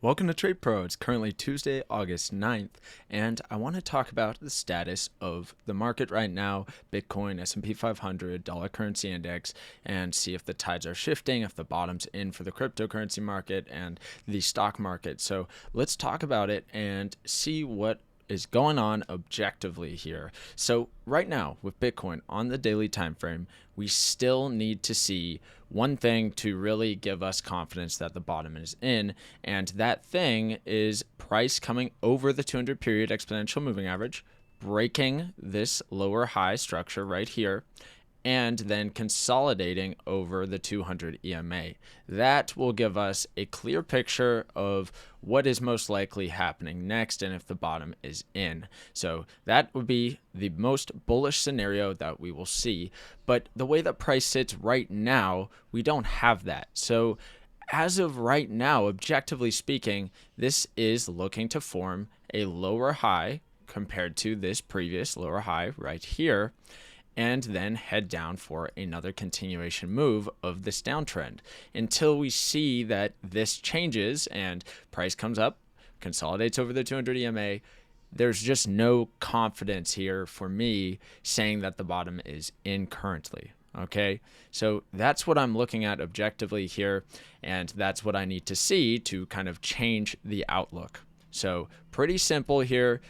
Welcome to Trade Pro. It's currently Tuesday, August 9th, and I want to talk about the status of the market right now, Bitcoin, S&P 500, dollar currency index, and see if the tides are shifting, if the bottom's in for the cryptocurrency market and the stock market. So let's talk about it and see what is going on objectively here. So right now with Bitcoin on the daily time frame, we still need to see one thing to really give us confidence that the bottom is in, and that thing is price coming over the 200 period exponential moving average, breaking this lower high structure right here, and then consolidating over the 200 EMA. That will give us a clear picture of what is most likely happening next and if the bottom is in. So that would be the most bullish scenario that we will see. But the way that price sits right now, we don't have that. So as of right now, objectively speaking, this is looking to form a lower high compared to this previous lower high right here, and then head down for another continuation move of this downtrend until we see that this changes and price comes up, consolidates over the 200 EMA. There's just no confidence here for me saying that the bottom is in currently. Okay, so that's what I'm looking at objectively here, and that's what I need to see to kind of change the outlook. So pretty simple here,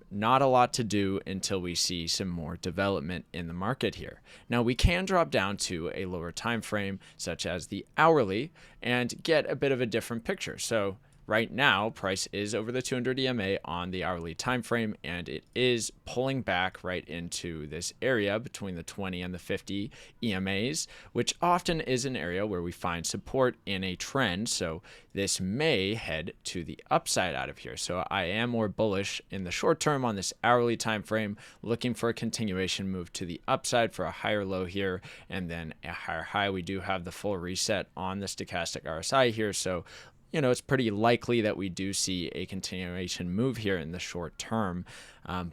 not a lot to do until we see some more development in the market here. Now we can drop down to a lower time frame such as the hourly and get a bit of a different picture. So right now, price is over the 200 EMA on the hourly time frame, and it is pulling back right into this area between the 20 and the 50 EMAs, which often is an area where we find support in a trend. So this may head to the upside out of here. So I am more bullish in the short term on this hourly time frame, looking for a continuation move to the upside for a higher low here and then a higher high. We do have the full reset on the stochastic RSI here, so it's pretty likely that we do see a continuation move here in the short term.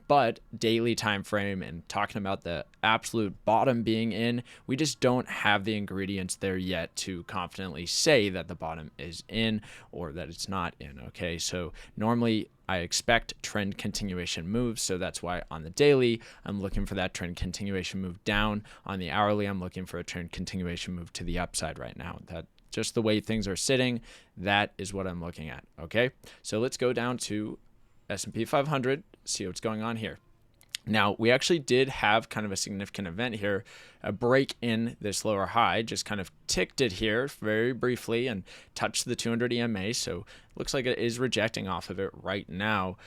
But daily time frame and talking about the absolute bottom being in, we just don't have the ingredients there yet to confidently say that the bottom is in or that it's not in. Okay, so normally I expect trend continuation moves, so that's why on the daily I'm looking for that trend continuation move down. On the hourly, I'm looking for a trend continuation move to the upside right now. That just the way things are sitting, that is what I'm looking at. Okay, so let's go down to S&P 500, see what's going on here. Now, we actually did have kind of a significant event here, a break in this lower high, just kind of ticked it here very briefly and touched the 200 EMA. So looks like it is rejecting off of it right now.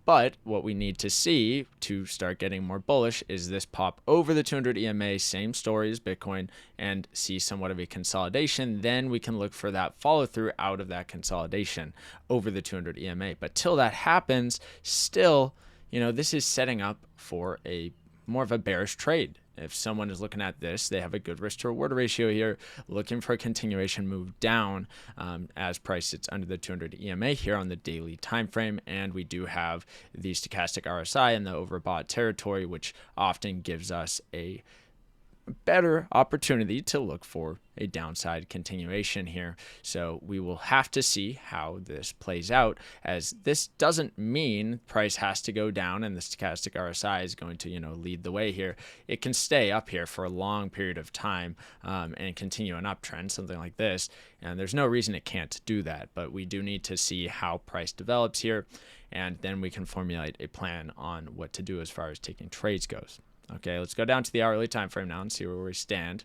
But what we need to see to start getting more bullish is this pop over the 200 EMA, same story as Bitcoin, and see somewhat of a consolidation. Then we can look for that follow through out of that consolidation over the 200 EMA. But till that happens, still, this is setting up for a more of a bearish trade. If someone is looking at this, they have a good risk to reward ratio here, looking for a continuation move down as price sits under the 200 EMA here on the daily time frame. And we do have the stochastic RSI in the overbought territory, which often gives us a better opportunity to look for a downside continuation here. So we will have to see how this plays out, as this doesn't mean price has to go down and the stochastic RSI is going to lead the way here. It can stay up here for a long period of time and continue an uptrend, something like this, and there's no reason it can't do that. But we do need to see how price develops here, and then we can formulate a plan on what to do as far as taking trades goes. Okay, let's go down to the hourly time frame now and see where we stand.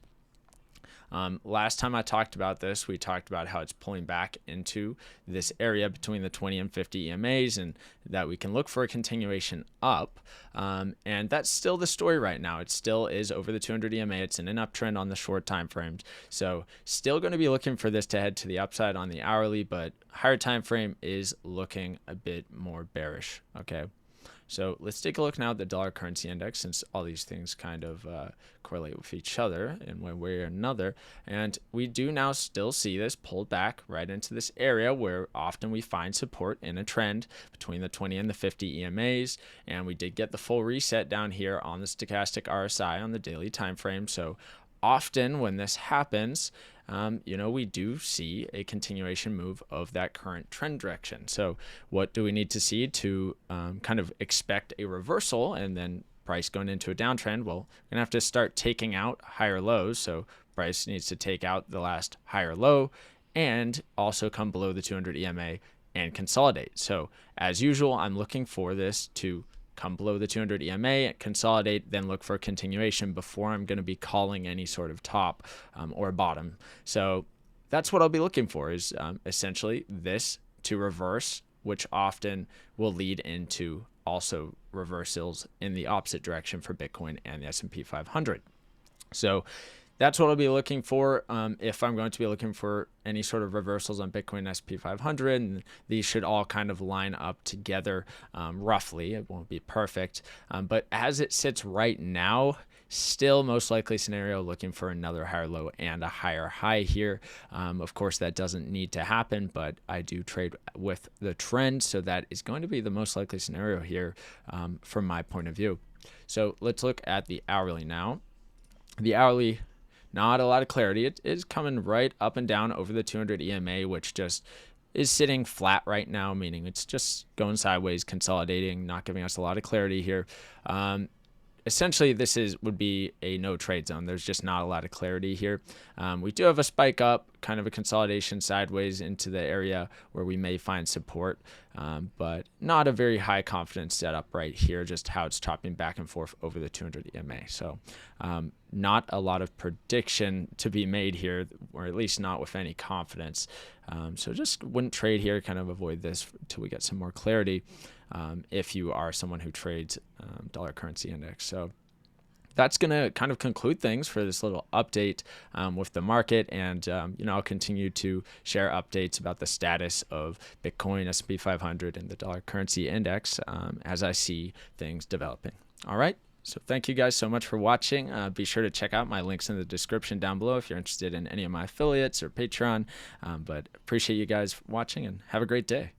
Last time I talked about this, we talked about how it's pulling back into this area between the 20 and 50 EMAs, and that we can look for a continuation up. And that's still the story right now. It still is over the 200 EMA. It's in an uptrend on the short time frames. So still going to be looking for this to head to the upside on the hourly, but higher time frame is looking a bit more bearish. Okay. So let's take a look now at the dollar currency index, since all these things kind of correlate with each other in one way or another. And we do now still see this pulled back right into this area where often we find support in a trend between the 20 and the 50 EMAs. And we did get the full reset down here on the stochastic RSI on the daily time frame. So often when this happens, we do see a continuation move of that current trend direction. So what do we need to see to kind of expect a reversal and then price going into a downtrend? Well, we're going to have to start taking out higher lows. So price needs to take out the last higher low and also come below the 200 EMA and consolidate. So as usual, I'm looking for this to come below the 200 EMA, consolidate, then look for a continuation before I'm going to be calling any sort of top or bottom. So that's what I'll be looking for, is essentially this to reverse, which often will lead into also reversals in the opposite direction for Bitcoin and the S&P 500. So that's what I'll be looking for if I'm going to be looking for any sort of reversals on Bitcoin and S&P 500. And these should all kind of line up together roughly. It won't be perfect. But as it sits right now, still most likely scenario looking for another higher low and a higher high here. Of course, that doesn't need to happen, but I do trade with the trend. So that is going to be the most likely scenario here from my point of view. So let's look at the hourly now. The hourly, not a lot of clarity. It is coming right up and down over the 200 EMA, which just is sitting flat right now, meaning it's just going sideways, consolidating, not giving us a lot of clarity here. Essentially, this would be a no trade zone. There's just not a lot of clarity here. We do have a spike up, kind of a consolidation sideways into the area where we may find support, but not a very high confidence setup right here, just how it's chopping back and forth over the 200 EMA. So not a lot of prediction to be made here, or at least not with any confidence. So just wouldn't trade here, kind of avoid this until we get some more clarity. If you are someone who trades dollar currency index. So that's going to kind of conclude things for this little update with the market. And, I'll continue to share updates about the status of Bitcoin, S&P 500, and the dollar currency index as I see things developing. All right. So thank you guys so much for watching. Be sure to check out my links in the description down below if you're interested in any of my affiliates or Patreon. But appreciate you guys watching and have a great day.